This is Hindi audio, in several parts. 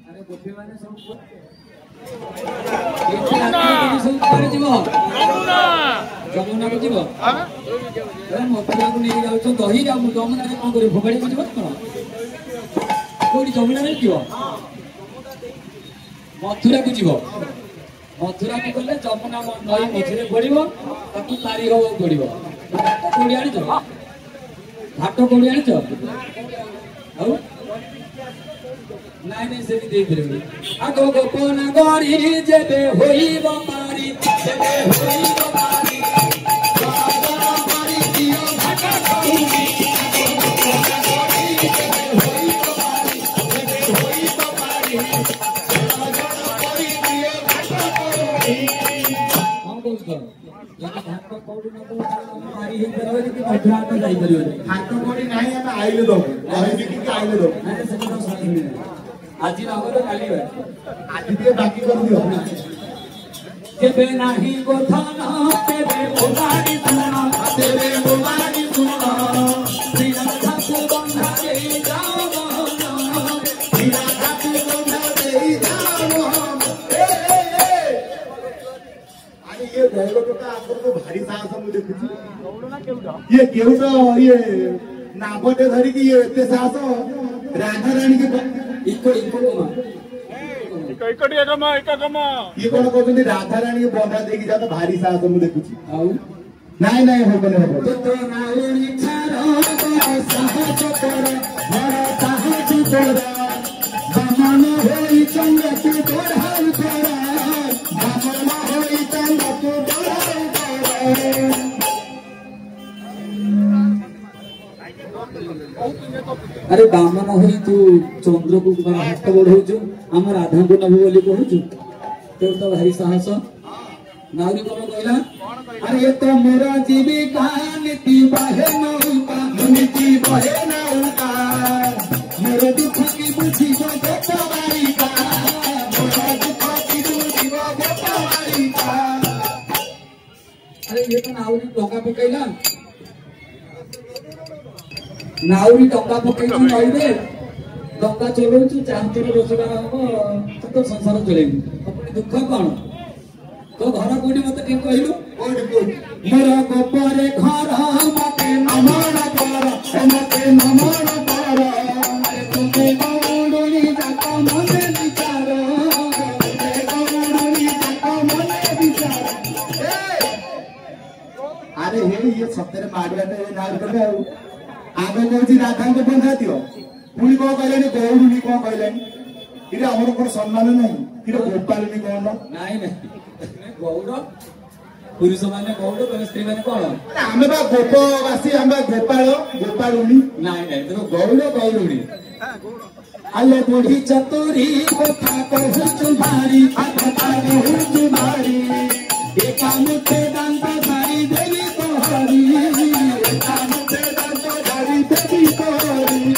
अरे गोपी माने सब जमुना को जीव मथुरा को नहीं जाऊ दही जमुना कौन कर भोगाड़ी को जीव कौन कौटी जमुना जीव मथुरा को जीव मथुरा को गले जमुना नई मझे पड़ो ताकू पारी हो पड़ो कौड़ी आनी घाट कौड़ी आनी नाई नहीं से दे फिरबी आग गोपन गरी जेबे होइब पारी जेबे होइब पारी बाबा पारी दियो घाट कौड़ी जेबे होइब पारी जेबे होइब पारी बाबा पारी दियो घाट कौड़ी हम बोल कर घाट कौड़ी न तो पारी हे करबे कि मथुरा तो जाई परियो घाट कौड़ी नाही हम आइले दो कहि कि आइले दो नाही से तो सुनी आज नगर काली आज दिए बाकी कर दियो जेबे नाही कथा ना तेबे मोबारी सुना तेबे मोबारी सुना बिना ठाकुर बंधा दे जाओ बिना ठाकुर बंधा दे जाओ अरे ये ड्राइवर का आपको तो भारी साहस हम देखुची ये केहू तो ये नापटे धरी की ये एते साहस राधा रानी के इको कहते राधा रानी के बंधा देखी जाता भारी साहस मुझे देखुची नाई नाई हो बने हो तो नाउरी छारो साहस कर बड़ा साहस कर बामन होई चंद तू बढ़ाई कर बामन होई चंद तू बढ़ाई कर अरे बामन होई तू चंद्र को हाथ बढ़ाऊ आम राधा को नब बोली कहूँ तो भारी साहस नाउरी कौन कहला अरे ये तो मोरा जीविका नीति बहे नौका नीति बहे नौका मेरे दुख की बुझी गोपावारी का मोरा दुख की बुझी गोपावारी का अरे ये तो नाउरी टोका पकैला नाउरी टंका पकई नईरे टंका चलाऊ चाहते रोजगार हम तो संसार चलेबी अपनी दुख कौन तो घर कोठी मत कहलु मोर गोपरे घर मते नमन कर मते नमन कर तुमे गौड़ुनी जात मने विचार तुमे गौड़ुनी जात मने विचार अरे हे ये सत्तर माडवा ने नार कर आगे कहूँ राधा को बंधा दियो पुणी कौन कहले गौड़ुनी कौन कहले इरे हमर को सम्मान नहीं इरे गोपालनी कौन नहीं नहीं गौड़ पुरुष माने गौड़ तो स्त्री माने कौन हमें बा गोपवासी हम गोपाल गोपालुनी नहीं नहीं तो गौड़ गौड़ुनी अल्ले बुढ़ी चतुरी कथा कहू तुम्हारी कथा कहू तुम्हारी एका मुठे दांत सारी देवी तोहरी एका मुठे दांत सारी देवी तोहरी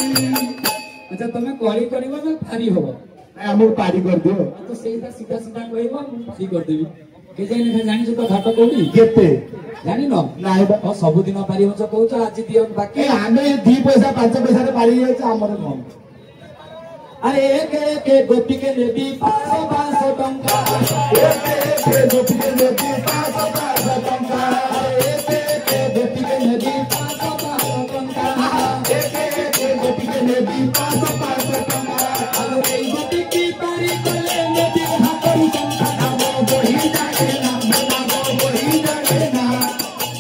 अच्छा तुम करी करबो ना फारी होबो हमर पारी कर दियो तो सीधा सीधा सीधा कहबो ठीक कर देबी के जानि जानि तो घाट कोडी केते जानि न नाही बा सब दिन पारी होछ कहूछ आज दियो बाकी हमें 2 पैसा 5 पैसा रे पारी जाय हमर मन अरे एक एक गोपी के लेबी 500 टंका एक एक गोपी के लेबी 500 टंका एक एक गोपी के लेबी 500 टंका एक एक गोपी के लेबी 500 टंका अरे गोपी की पारी कोले लेबी हाथरी टंका नाम बही जाए ना बही जाए ना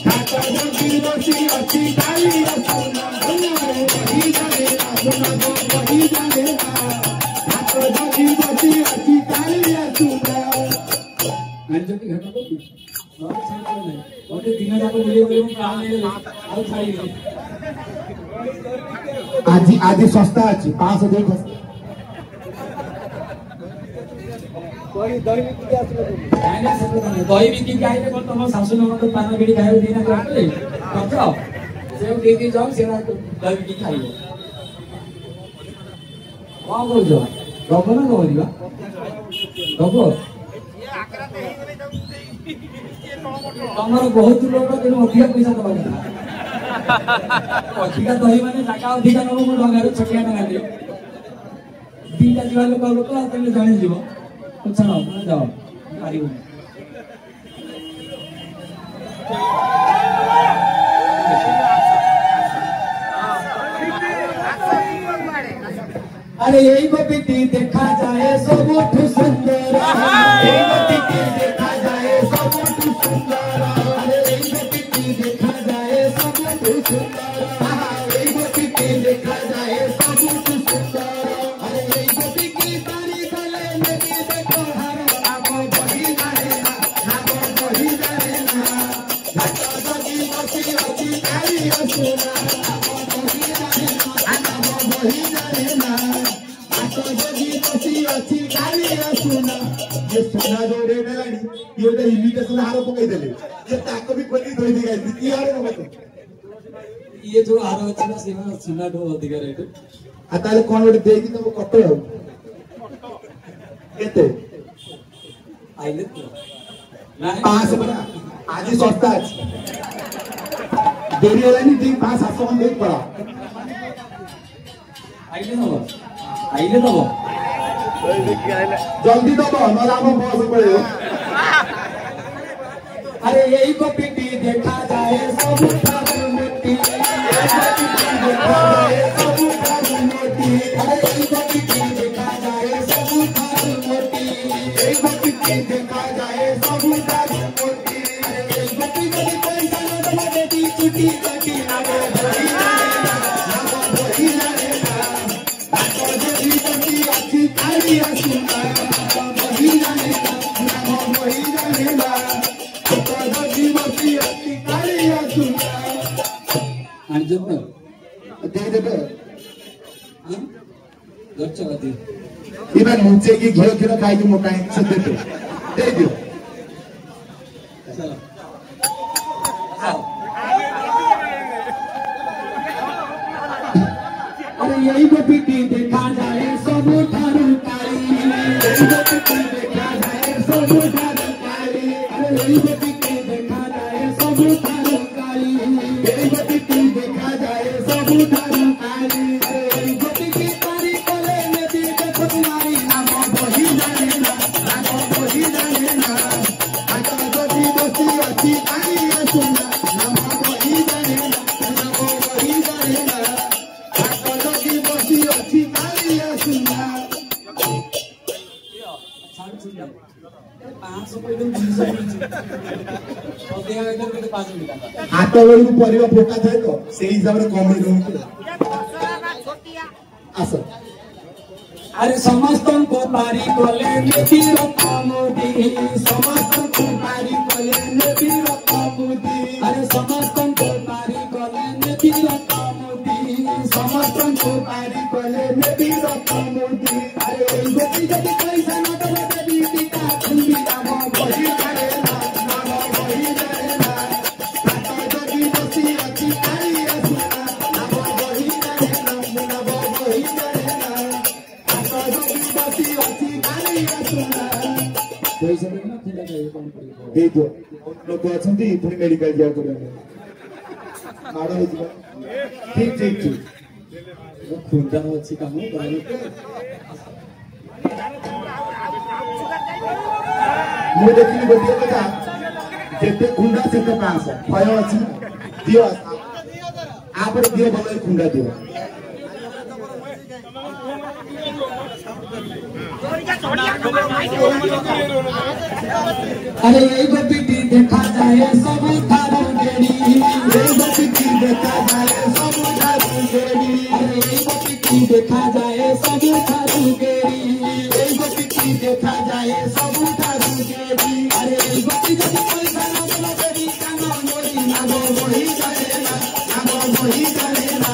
हाथ गोपी रोसी अच्छी गाली सुना बही जाए ना बही जाए ना बही बसी अच्छी गाली सुना अंजति घटना को और सेंस नहीं और दिन जाक वीडियो में काम नहीं और छाई आज सस्ता अछि 500 दे कोई दही बिकी आछले नहीं ना सब दही बिकी आइले कोन तुम सासु ननद पान बिडी खाइ दिना करते कतो से देती जाओ से दही बिकी खाइबो कौन बोल जो गबो ना गबो गबो तमर बहुत लोग तेनु अधिक पैसा दबा अधिक दही माने जाका अधिक नबो मो ढंगारे छटिया टंगा दे दीटा जीवा लोक लोक तमे जानि जीवो तो छाड़ो मैं जाओ पारिबो अरे यही गोपीटी देखा जाए सबुठ सुंदर यही गोपीटी देखा जाए सबुठ सुंदर अरे यही गोपीटी देखा जाए सबुठ सुंदर यही गोपीटी देखा जाए सबुठ सुंदर अरे यही गोपी की तारी गले में भी देखो हर आगो बढ़ी जाए ना आगो बढ़ी जाए ना घाटा जगी बसी अच्छी तारी असुना आगो बढ़ी जाए ना आगो बढ़ी जाए ना ये सुना जो रेड लाड़ी ये उधर इमिटेशन हारो पकई देले ये ताको भी खोली धोई दी गई की हारो न मत ये जो हारो अछि ना सेमा सुना दो अधिक रेट आ ताले कोन ओडे देई तब कटो हो केते आइले तो ना 5 बना आज सस्ता अछि देरी होलानी दी 5-700 मन देई पड़ा आइले दबो जल्दी दबो न लाभ बस पड़े अरे यही गोपीटी देखा जाए सब ठाकुर मोती देखा जाए सब ठाकुर मोती अरे यही गोपीटी देखा जाए सब ठाकुर मोती यही गोपीटी देखा जाए सब ठाकुर मोती अरे यही गोपी जब कोई साल लगे दी छुट्टी कटी ना बढ़ी जाए तारी असुना बढ़ी जाए ना बढ़ी जाए ना तो जीवती अति तारी असुना अर्जुन दे दे हां गच्चवती इवन मुझे की घिरो घिरो खाई की मोटा है सब दे दो चलो अरे यही गोपीटी देखा जाए सब ठारू काली यही गोपीटी देखा जाए सब ठारू काली अरे यही गोपीटी देखा जाए सब ठारू काली यही गोपीटी देखा जाए सब ठारू काली यही गोपी की तारी कोले में भी देखो तुम्हारी नाम बढ़ी जाए ना नाम बढ़ी जाए ना आका गोपी बसी अच्छी तारी सुना नाम बढ़ी जाए ना नाम बढ़ी जाए ना हाथ बेलू परिवा फोका थाए तो से हिसाब से कम आस अरे समस्त को पारी कले नेति रकमुदी समस्त को पारी कले नेति रकमुदी अरे समस्त को पारी कले नेति रकमुदी समस्त को पारी कले नेति रकमुदी अरे गोपी जब पैसा न दे देवी पिता खुंडी नाम बढ़ी जाए ना नाम बढ़ी जाए ना आता जगी बसी अच्छी तारी असुना नाम बढ़ी जाए ना नाम बढ़ी जाए ना आता जगी बसी अच्छी तारी असुना पैसा देना थिला जाए कोन दे दो लोक अछंती पुनी मेडिकल जा करे माडो हो ठीक ठीक ठीक खुंडा अच्छी काम ମୁଁ ଦେଖିଲି ଗୋଟିଏ କଥା ଯେତେ ଖୁଣ୍ଡା ସେତେ ପାଁଶ ଭୟ ଅଛି ଦିଅ ଆପରେ ଦିଅ ଭଲ ଖୁଣ୍ଡା ଦିଅ अरे यही गोपीटी देखा जाए सब ठारू गेड़ी यही गोपीटी देखा जाए सब ठारू गेड़ी अरे यही गोपीटी देखा जाए सब ठारू गेड़ी यही गोपीटी देखा जाए सब ठारू गेड़ी अरे यही गोपी जब पैसा न देला गेड़ी काना मोरी नाम बढ़ी जाए ना नाम बढ़ी जाए ना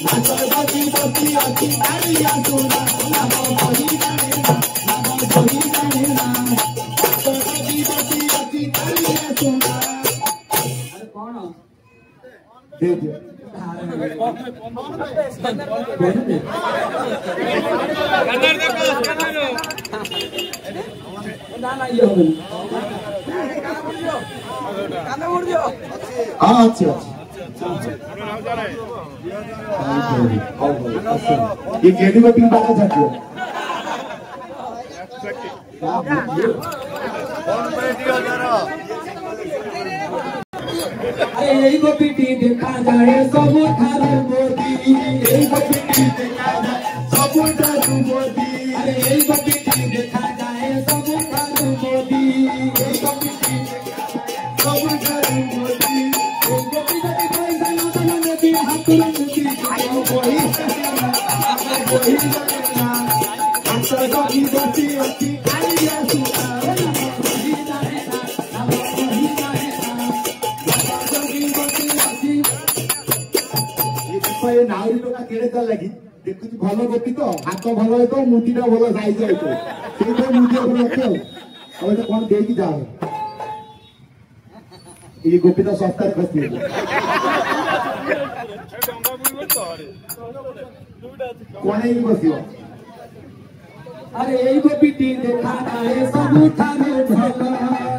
नाच बजी बसी अच्छी तारी असुना नाम बढ़ी जाए ना नाम बढ़ी जाए ना दे दो हाँ अच्छा ये गेड़ी में 3 बार जाती है अरे यही गोपीटी देखा जाए सब ठारू मोदी यही गोपीटी देखा जाए सब ठारू मोदी अरे यही गोपीटी देखा जाए सब ठारू मोदी यही गोपीटी सब ठारू मोदी गोपी गोपी कोई जानो तो नदी हाथ लुटी कोई ना अंतर गोपी गोपी गोपी आलिया सुना नाउरी टोका केड़े चाल लगी देखु भल गोपी तो हाथ भल है तो मुदीटा भल साइज है तो मुदी रखे अब कौन दे जाओ ये गोपी तो सस्तार खसी कौन ही बस अरे यही गोपीटी देखा जाए सब ठारू भल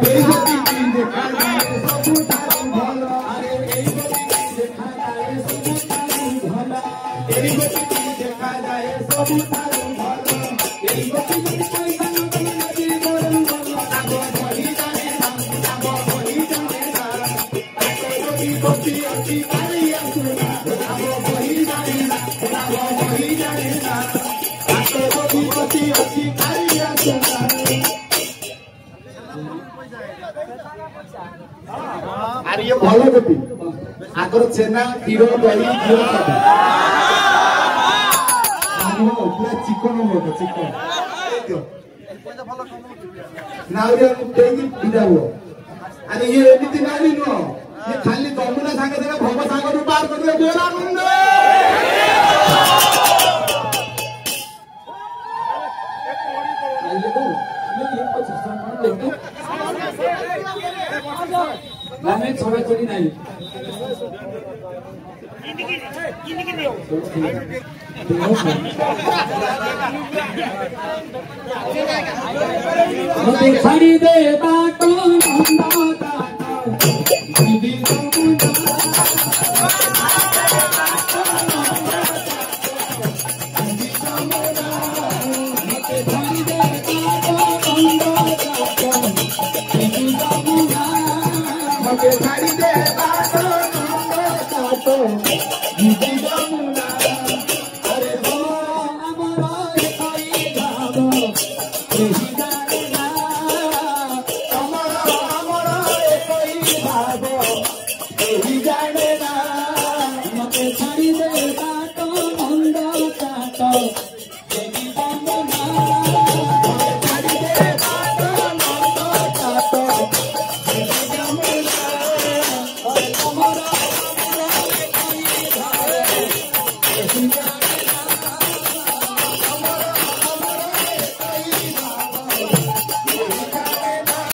यही गोपीटी देखा जाए सब ठारू भल अरे यही गोपीटी देखा जाए सब ठारू भल यही गोपीटी देखा जाए सब ठारू भल यही गोपी गोपी कोई जानो तो नदी गरम भल आगो बढ़ी जाए आगो बढ़ी जाए गोपी गोपी अति आलिया सुना आगो बढ़ी जाए आगो बढ़ी जाए गोपी गोपी अति आलिया सुना अरे ये भल गोपी आगर छेना क्षीर दही घी पूरा चिकन मोट चिकन नाउरी विदा हुआ अरे ये एमती नाउरी नुह ये खाली जमुना सागे सागे भव सागर पार कर बोला मुंड मैं छोड़ा छोड़ी नहीं खड़ी दे बाटो अरे